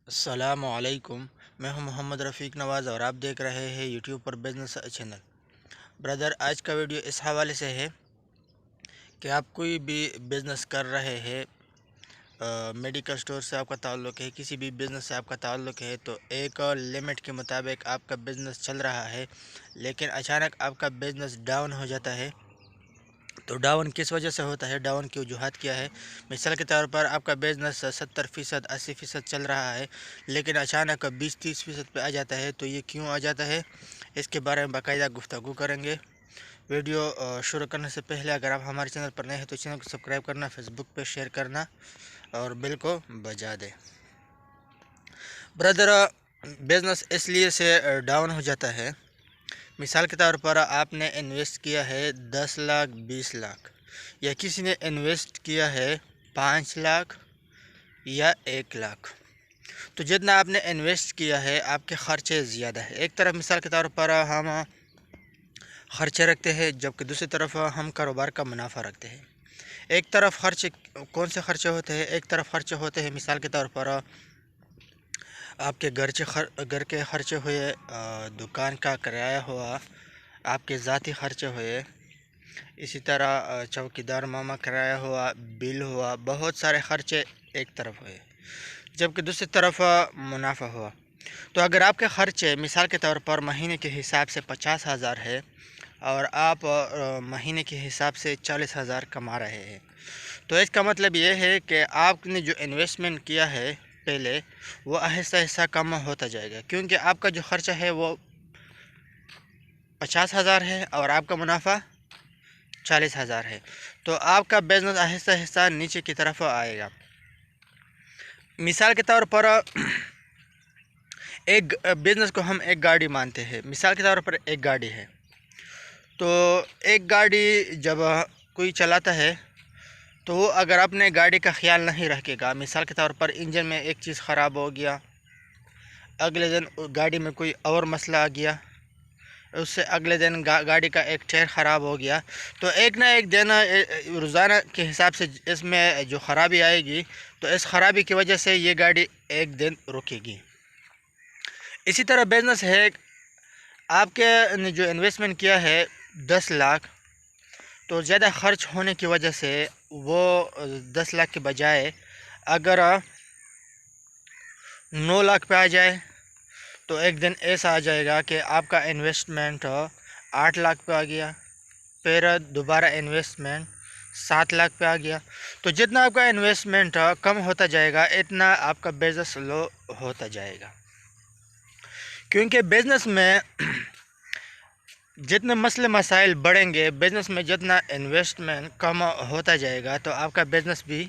السلام علیکم، میں ہوں محمد رفیق نواز اور آپ دیکھ رہے ہیں یوٹیوب پر بزنس چینل۔ برادر، آج کا ویڈیو اس حوالے سے ہے کہ آپ کوئی بھی بزنس کر رہے ہیں، میڈیکل سٹور سے آپ کا تعلق ہے، کسی بھی بزنس سے آپ کا تعلق ہے، تو ایک لمٹ کے مطابق آپ کا بزنس چل رہا ہے، لیکن اچانک آپ کا بزنس ڈاؤن ہو جاتا ہے۔ تو ڈاؤن کس وجہ سے ہوتا ہے، ڈاؤن کی وجوہات کیا ہے؟ مثال کے طور پر آپ کا بزنس 70%، 80% چل رہا ہے، لیکن اچانک 20-30% پہ آ جاتا ہے، تو یہ کیوں آ جاتا ہے، اس کے بارے میں باقاعدہ گفتگو کریں گے۔ ویڈیو شروع کرنے سے پہلے اگر آپ ہمارے چینل پر نئے ہیں تو چینل کو سبسکرائب کرنا، فیس بک پہ شیئر کرنا اور بیل کو بجا دیں۔ برادر، بزنس اس لیے سے ڈاؤن ہو جاتا ہے، مثال کے طور پر آپ نے انویسٹ کیا ہے 10 لاکھ 20 لاکھ، یا کسی نے انویسٹ کیا ہے 5 لاکھ یا 1 لاکھ، تو جتنا آپ نے انویسٹ کیا ہے آپ کے خرچے زیادہ ہے۔ ایک طرف مثال کے طور پر ہم خرچے رکھتے ہیں، جبکہ دوسری طرف ہم کاروبار کا منافع رکھتے ہیں۔ ایک طرف خرچے کون سے خرچے ہوتے ہیں؟ ایک طرف خرچے ہوتے ہیں مثال کے طور پر آپ کے گھر کے خرچے ہوئے، دکان کا کرایہ ہوا، آپ کے ذاتی خرچے ہوئے، اسی طرح چوکیدار ماما کرایہ ہوا، بل ہوا، بہت سارے خرچے ایک طرف ہوئے، جبکہ دوسری طرف منافع ہوا۔ تو اگر آپ کے خرچے مثال کے طور پر مہینے کے حساب سے 50,000 ہے اور آپ مہینے کے حساب سے 40,000 کما رہے ہیں، تو اس کا مطلب یہ ہے کہ آپ نے جو انویسٹمنٹ کیا ہے پہلے، وہ آہستہ آہستہ کم ہوتا جائے گا، کیونکہ آپ کا جو خرچہ ہے وہ 50,000 ہے اور آپ کا منافع 40,000 ہے، تو آپ کا بزنس آہستہ آہستہ نیچے کی طرف آئے گا۔ مثال کے طور پر ایک بزنس کو ہم ایک گاڑی مانتے ہیں، مثال کے طور پر ایک گاڑی ہے، تو ایک گاڑی جب کوئی چلاتا ہے تو وہ اگر اپنے گاڑی کا خیال نہیں رکھے گا، مثال کے طور پر انجن میں ایک چیز خراب ہو گیا، اگلے دن گاڑی میں کوئی اور مسئلہ آ گیا، اس سے اگلے دن گاڑی کا ایک ٹائر خراب ہو گیا، تو ایک نہ ایک دن روزانہ کے حساب سے اس میں جو خرابی آئے گی، تو اس خرابی کی وجہ سے یہ گاڑی ایک دن رکے گی۔ اسی طرح بزنس ہے، آپ کے نے جو انویسٹمنٹ کیا ہے 10 لاکھ، تو زیادہ خرچ ہونے کی وجہ سے وہ 10 لاکھ کے بجائے اگر 9 لاکھ پہ آ جائے، تو ایک دن ایسا آ جائے گا کہ آپ کا انویسٹمنٹ 8 لاکھ پہ آ گیا، پھر دوبارہ انویسٹمنٹ 7 لاکھ پہ آ گیا، تو جتنا آپ کا انویسٹمنٹ کم ہوتا جائے گا اتنا آپ کا بزنس لو ہوتا جائے گا، کیونکہ بزنس میں جتنے مسئلے مسائل بڑھیں گے، بزنس میں جتنا انویسٹمنٹ کم ہوتا جائے گا، تو آپ کا بزنس بھی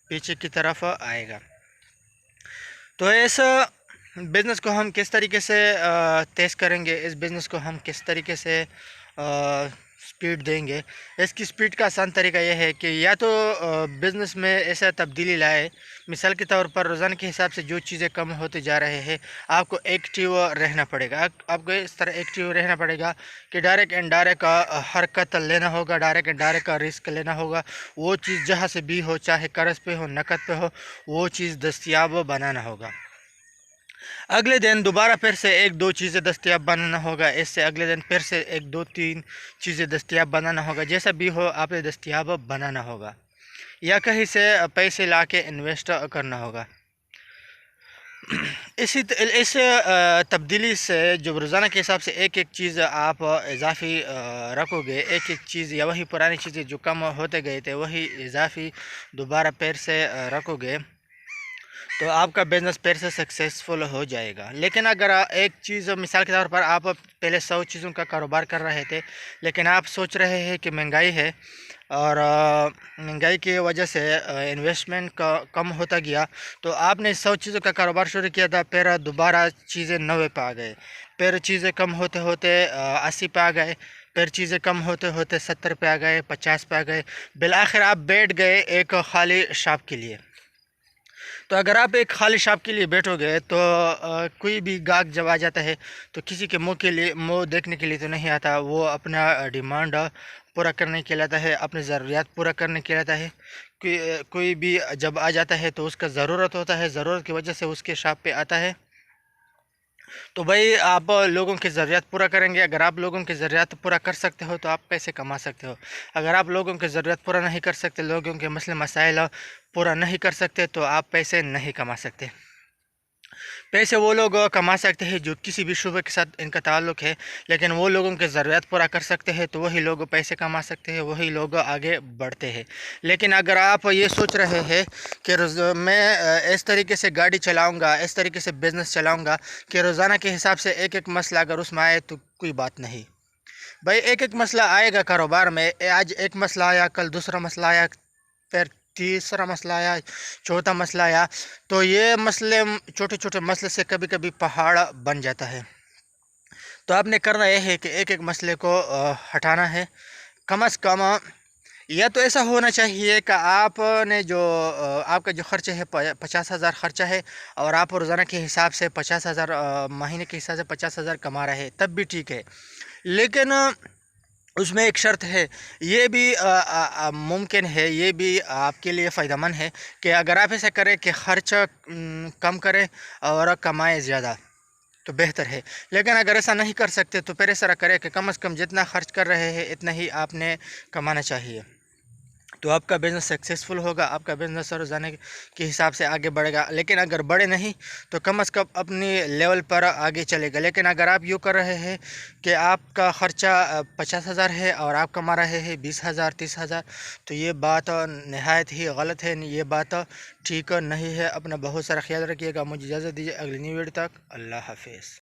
پیچھے کی طرف آئے گا۔ تو اس بزنس کو ہم کس طریقے سے تیز کریں گے، اس بزنس کو ہم کس طریقے سے سپیڈ دیں گے؟ اس کی سپیڈ کا آسان طریقہ یہ ہے کہ یا تو بزنس میں ایسا تبدیلی لائے، مثال کے طور پر روزانہ کے حساب سے جو چیزیں کم ہوتے جا رہے ہیں، آپ کو ایکٹیو رہنا پڑے گا، آپ کو اس طرح ایکٹیو رہنا پڑے گا کہ ڈائریکٹ اینڈ ڈائریکٹ حرکت لینا ہوگا، ڈائریکٹ اینڈ ڈائریکٹ کا رسک لینا ہوگا، وہ چیز جہاں سے بھی ہو، چاہے قرض پہ ہو، نقد پہ ہو، وہ چیز دستیاب بنانا ہوگا۔ اگلے دن دوبارہ پھر سے 1-2 چیزیں دستیاب بنانا ہوگا، اس سے اگلے دن پھر سے 1-2-3 چیزیں دستیاب بنانا ہوگا، جیسا بھی ہو آپ نے دستیاب بنانا ہوگا، یا کہیں سے پیسے لا کے انویسٹ کرنا ہوگا۔ اس تبدیلی سے جو روزانہ کے حساب سے ایک ایک چیز آپ اضافی رکھو گے، ایک ایک چیز یا وہی پرانی چیزیں جو کم ہوتے گئے تھے وہی اضافی دوبارہ پھر سے رکھو گے، تو آپ کا بزنس پھر سے سکسیسفل ہو جائے گا۔ لیکن اگر ایک چیز مثال کے طور پر آپ پہلے 100 چیزوں کا کاروبار کر رہے تھے، لیکن آپ سوچ رہے ہیں کہ مہنگائی ہے اور مہنگائی کی وجہ سے انویسٹمنٹ کم ہوتا گیا، تو آپ نے 100 چیزوں کا کاروبار شروع کیا تھا، پھر دوبارہ چیزیں 90 پہ آ گئے، پھر چیزیں کم ہوتے ہوتے 80 پہ آ گئے، پھر چیزیں کم ہوتے ہوتے 70 پہ آ گئے، 50 پہ آ گئے، بالآخر آپ بیٹھ گئے ایک خالی شاپ کے لیے۔ تو اگر آپ ایک خالی شاپ کے لیے بیٹھو گے تو کوئی بھی گاہک جب آ جاتا ہے تو کسی کے منہ دیکھنے کے لیے تو نہیں آتا، وہ اپنا ڈیمانڈ پورا کرنے کے لیے آتا ہے، اپنی ضروریات پورا کرنے کے لیے آتا ہے، کوئی بھی جب آ جاتا ہے تو اس کا ضرورت ہوتا ہے، ضرورت کی وجہ سے اس کے شاپ پہ آتا ہے، تو بھائی آپ لوگوں کی ضروریات پورا کریں گے۔ اگر آپ لوگوں کی ضروریات پورا کر سکتے ہو تو آپ پیسے کما سکتے ہو۔ اگر آپ لوگوں کی ضروریات پورا نہیں کر سکتے، لوگوں کے مسئلے مسائل پورا نہیں کر سکتے، تو آپ پیسے نہیں کما سکتے۔ پیسے وہ لوگ کما سکتے ہیں جو کسی بھی شعبے کے ساتھ ان کا تعلق ہے، لیکن وہ لوگوں کے ضروریات پورا کر سکتے ہیں تو وہی لوگ پیسے کما سکتے ہیں، وہی لوگ آگے بڑھتے ہیں۔ لیکن اگر آپ یہ سوچ رہے ہیں کہ میں اس طریقے سے گاڑی چلاؤں گا، اس طریقے سے بزنس چلاؤں گا کہ روزانہ کے حساب سے ایک ایک مسئلہ اگر اس میں آئے تو کوئی بات نہیں بھائی۔ ایک ایک مسئلہ آئے گا کاروبار میں، آج ایک مسئلہ آیا، کل دوسرا مسئلہ آیا، پھر تیسرا مسئلہ آیا، چوتھا مسئلہ آیا، تو یہ مسئلے چھوٹے چھوٹے مسئلے سے کبھی کبھی پہاڑ بن جاتا ہے۔ تو آپ نے کرنا یہ ہے کہ ایک ایک مسئلے کو ہٹانا ہے۔ کم از کم یا تو ایسا ہونا چاہیے کہ آپ نے جو آپ کا جو خرچہ ہے 50,000 خرچہ ہے، اور آپ روزانہ کے حساب سے 50,000 مہینے کے حساب سے 50,000 کما رہے ہیں، تب بھی ٹھیک ہے۔ لیکن اس میں ایک شرط ہے، یہ بھی ممکن ہے، یہ بھی آپ کے لیے فائدہ مند ہے کہ اگر آپ ایسا کریں کہ خرچ کم کریں اور کمائیں زیادہ تو بہتر ہے۔ لیکن اگر ایسا نہیں کر سکتے تو پھر ایسا کریں کہ کم از کم جتنا خرچ کر رہے ہیں اتنا ہی آپ نے کمانا چاہیے، تو آپ کا بزنس سکسیزفل ہوگا، آپ کا بزنس روزانہ کے حساب سے آگے بڑھے گا۔ لیکن اگر بڑھے نہیں تو کم از کم اپنی لیول پر آگے چلے گا۔ لیکن اگر آپ یوں کر رہے ہیں کہ آپ کا خرچہ 50,000 ہے اور آپ کما رہے ہیں 20,000 30,000، تو یہ بات نہایت ہی غلط ہے، یہ بات ٹھیک نہیں ہے۔ اپنا بہت سارا خیال رکھیے گا۔ مجھے اجازت دیجیے، اگلی نیو ویڈیو تک اللہ حافظ۔